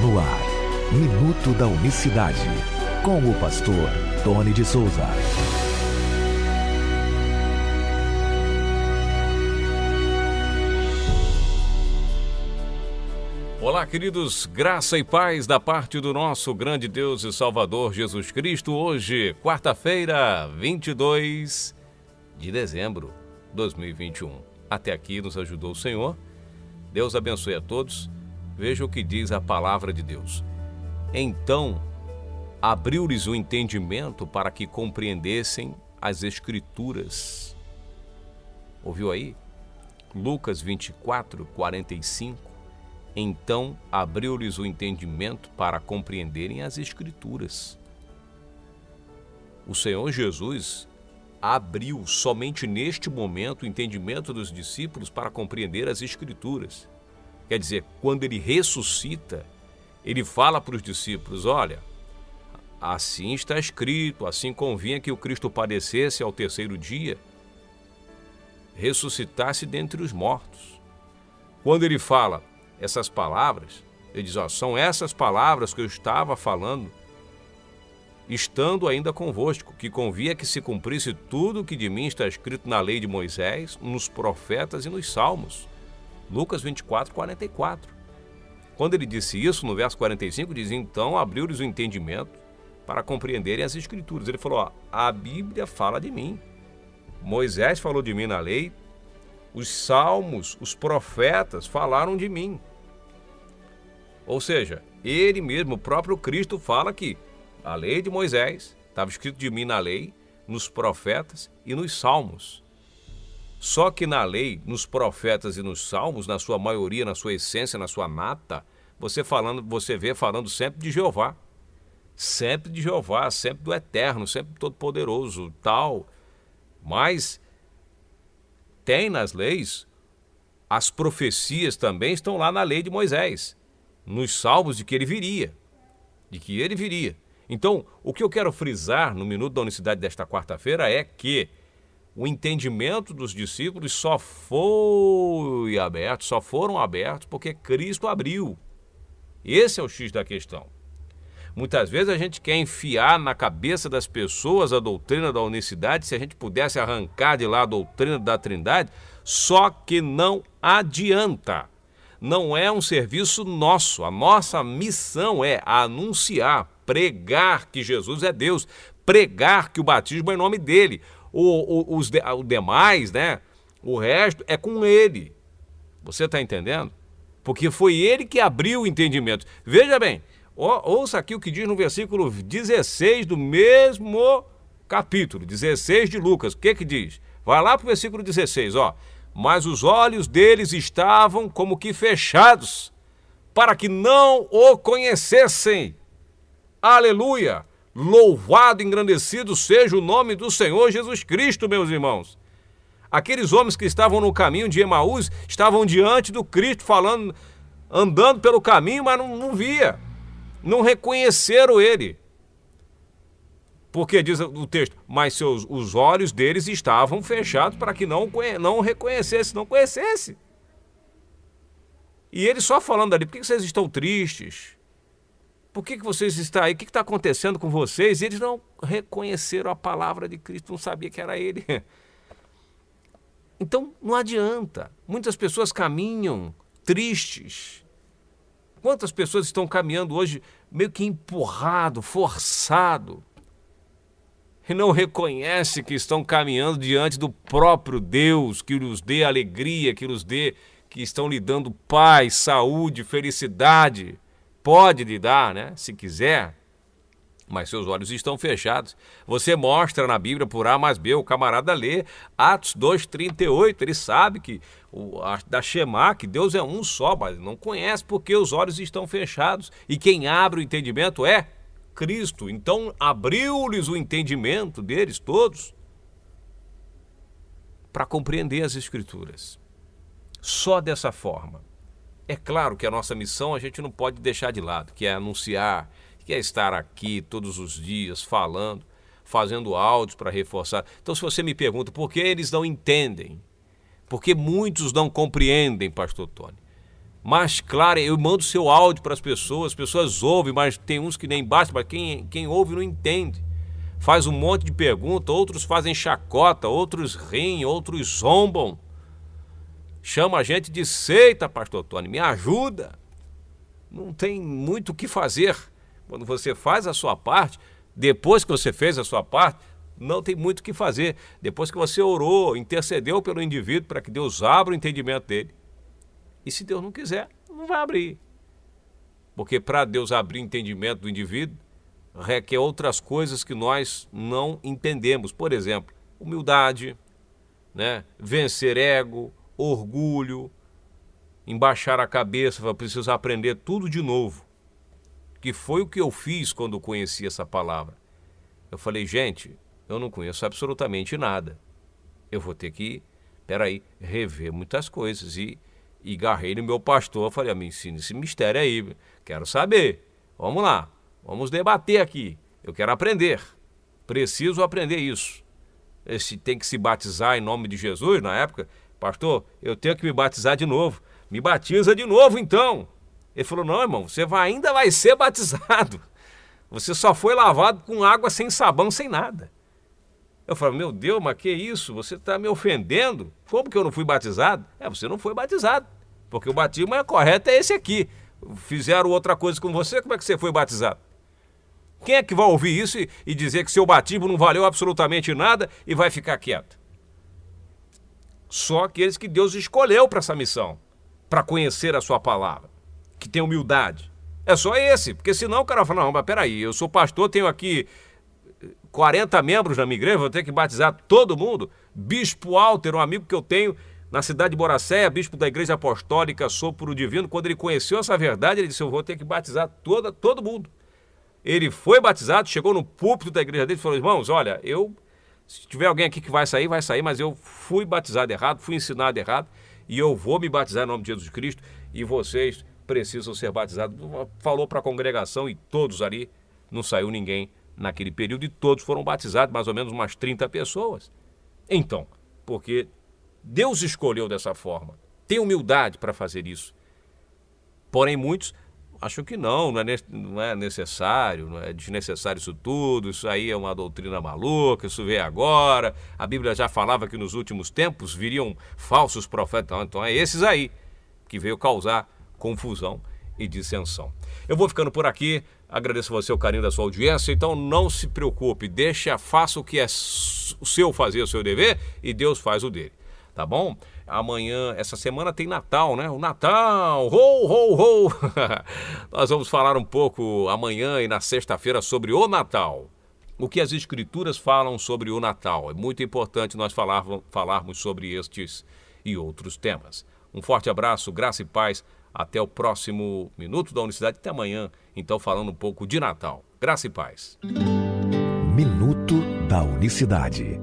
No ar, Minuto da Unicidade, com o pastor Tony de Souza. Olá, queridos, graça e paz da parte do nosso grande Deus e Salvador Jesus Cristo. Hoje, quarta-feira, 22 de dezembro de 2021. Até aqui nos ajudou o Senhor. Deus abençoe a todos. Veja o que diz a palavra de Deus. Então, abriu-lhes o entendimento para que compreendessem as Escrituras. Ouviu aí? Lucas 24, 45. Então, abriu-lhes o entendimento para compreenderem as Escrituras. O Senhor Jesus abriu somente neste momento o entendimento dos discípulos para compreender as Escrituras. Quer dizer, quando ele ressuscita, ele fala para os discípulos: olha, assim está escrito, assim convinha que o Cristo padecesse ao terceiro dia, ressuscitasse dentre os mortos. Quando ele fala essas palavras, ele diz: ó, são essas palavras que eu estava falando, estando ainda convosco, que convinha que se cumprisse tudo o que de mim está escrito na lei de Moisés, nos profetas e nos salmos. Lucas 24, 44. Quando ele disse isso, no verso 45, diz: então abriu-lhes o entendimento para compreenderem as Escrituras. Ele falou: ó, a Bíblia fala de mim, Moisés falou de mim na lei, os salmos, os profetas falaram de mim. Ou seja, ele mesmo, o próprio Cristo, fala que a lei de Moisés estava escrito de mim na lei, nos profetas e nos salmos. Só que na lei, nos profetas e nos salmos, na sua maioria, na sua essência, na sua nata, você vê falando sempre de Jeová. Sempre de Jeová, sempre do Eterno, sempre do Todo-Poderoso, tal. Mas tem nas leis, as profecias também estão lá na lei de Moisés, nos salmos de que ele viria. Então, o que eu quero frisar no Minuto da Unicidade desta quarta-feira é que o entendimento dos discípulos só foram abertos porque Cristo abriu. Esse é o X da questão. Muitas vezes a gente quer enfiar na cabeça das pessoas a doutrina da unicidade, se a gente pudesse arrancar de lá a doutrina da Trindade, só que não adianta. Não é um serviço nosso. A nossa missão é anunciar, pregar que Jesus é Deus, pregar que o batismo é em nome dele. O demais, né? O resto é com ele. Você está entendendo? Porque foi ele que abriu o entendimento. Veja bem, ouça aqui o que diz no versículo 16 do mesmo capítulo, 16 de Lucas. O que diz? Vai lá para o versículo 16, ó. Mas os olhos deles estavam como que fechados, para que não o conhecessem. Aleluia! Louvado e engrandecido seja o nome do Senhor Jesus Cristo, meus irmãos. Aqueles homens que estavam no caminho de Emaús estavam diante do Cristo falando, andando pelo caminho, mas não via. Não reconheceram ele. Porque diz o texto: mas os olhos deles estavam fechados para que não o reconhecesse, não conhecesse. E ele só falando ali: por que vocês estão tristes? Por que vocês estão aí? O que está acontecendo com vocês? E eles não reconheceram a palavra de Cristo, não sabia que era ele. Então, não adianta. Muitas pessoas caminham tristes. Quantas pessoas estão caminhando hoje meio que empurrado, forçado, e não reconhecem que estão caminhando diante do próprio Deus, que lhes dê alegria, que estão lhe dando paz, saúde, felicidade. Pode lhe dar, né? Se quiser, mas seus olhos estão fechados. Você mostra na Bíblia por A mais B, o camarada lê Atos 2,38, ele sabe que da Shema, que Deus é um só, mas não conhece porque os olhos estão fechados. E quem abre o entendimento é Cristo. Então abriu-lhes o entendimento deles todos para compreender as Escrituras. Só dessa forma. É claro que a nossa missão a gente não pode deixar de lado, que é anunciar, que é estar aqui todos os dias falando, fazendo áudios para reforçar. Então, se você me pergunta por que eles não entendem, por que muitos não compreendem, pastor Tony, mais clara. Eu mando seu áudio para as pessoas ouvem, mas tem uns que nem basta, mas quem ouve não entende. Faz um monte de pergunta, outros fazem chacota, outros riem, outros zombam. Chama a gente de seita, pastor Tony, me ajuda. Não tem muito o que fazer. Quando você faz a sua parte, depois que você fez a sua parte, não tem muito o que fazer. Depois que você orou, intercedeu pelo indivíduo para que Deus abra o entendimento dele. E se Deus não quiser, não vai abrir. Porque para Deus abrir o entendimento do indivíduo, requer outras coisas que nós não entendemos. Por exemplo, humildade, né? Vencer ego, orgulho, embaixar a cabeça, preciso aprender tudo de novo. Que foi o que eu fiz quando conheci essa palavra. Eu falei, gente, eu não conheço absolutamente nada. Eu vou ter que, rever muitas coisas. E garrei no meu pastor, falei, me ensina esse mistério aí, quero saber. Vamos lá, vamos debater aqui. Eu quero aprender, preciso aprender isso. Se tem que se batizar em nome de Jesus, na época, pastor, eu tenho que me batizar de novo. Me batiza de novo, então. Ele falou, não, irmão, você ainda vai ser batizado. Você só foi lavado com água sem sabão, sem nada. Eu falei, meu Deus, mas que isso? Você está me ofendendo? Como que eu não fui batizado? Você não foi batizado, porque o batismo correto é esse aqui. Fizeram outra coisa com você, como é que você foi batizado? Quem é que vai ouvir isso e dizer que seu batismo não valeu absolutamente nada e vai ficar quieto? Só aqueles que Deus escolheu para essa missão, para conhecer a sua palavra, que tem humildade. É só esse, porque senão o cara fala, não, mas peraí, eu sou pastor, tenho aqui 40 membros na minha igreja, vou ter que batizar todo mundo. Bispo Walter, um amigo que eu tenho na cidade de Boracéia, bispo da Igreja Apostólica Sopro Divino, quando ele conheceu essa verdade, ele disse, eu vou ter que batizar todo mundo. Ele foi batizado, chegou no púlpito da igreja dele e falou, irmãos, olha, se tiver alguém aqui que vai sair, mas eu fui batizado errado, fui ensinado errado, e eu vou me batizar em nome de Jesus Cristo, e vocês precisam ser batizados. Falou para a congregação e todos ali, não saiu ninguém naquele período, e todos foram batizados, mais ou menos umas 30 pessoas. Então, porque Deus escolheu dessa forma, tem humildade para fazer isso. Porém, muitos acham que não é necessário, não é desnecessário isso tudo, isso aí é uma doutrina maluca, isso veio agora, a Bíblia já falava que nos últimos tempos viriam falsos profetas, então é esses aí que veio causar confusão e dissensão. Eu vou ficando por aqui, agradeço você o carinho da sua audiência, então não se preocupe, faça o que é seu fazer, o seu dever, e Deus faz o dele, tá bom? Amanhã, essa semana tem Natal, né? O Natal, ho, ho, ho! Nós vamos falar um pouco amanhã e na sexta-feira sobre o Natal. O que as Escrituras falam sobre o Natal. É muito importante nós falarmos sobre estes e outros temas. Um forte abraço, graça e paz. Até o próximo Minuto da Unicidade. Até amanhã, então, falando um pouco de Natal. Graça e paz. Minuto da Unicidade.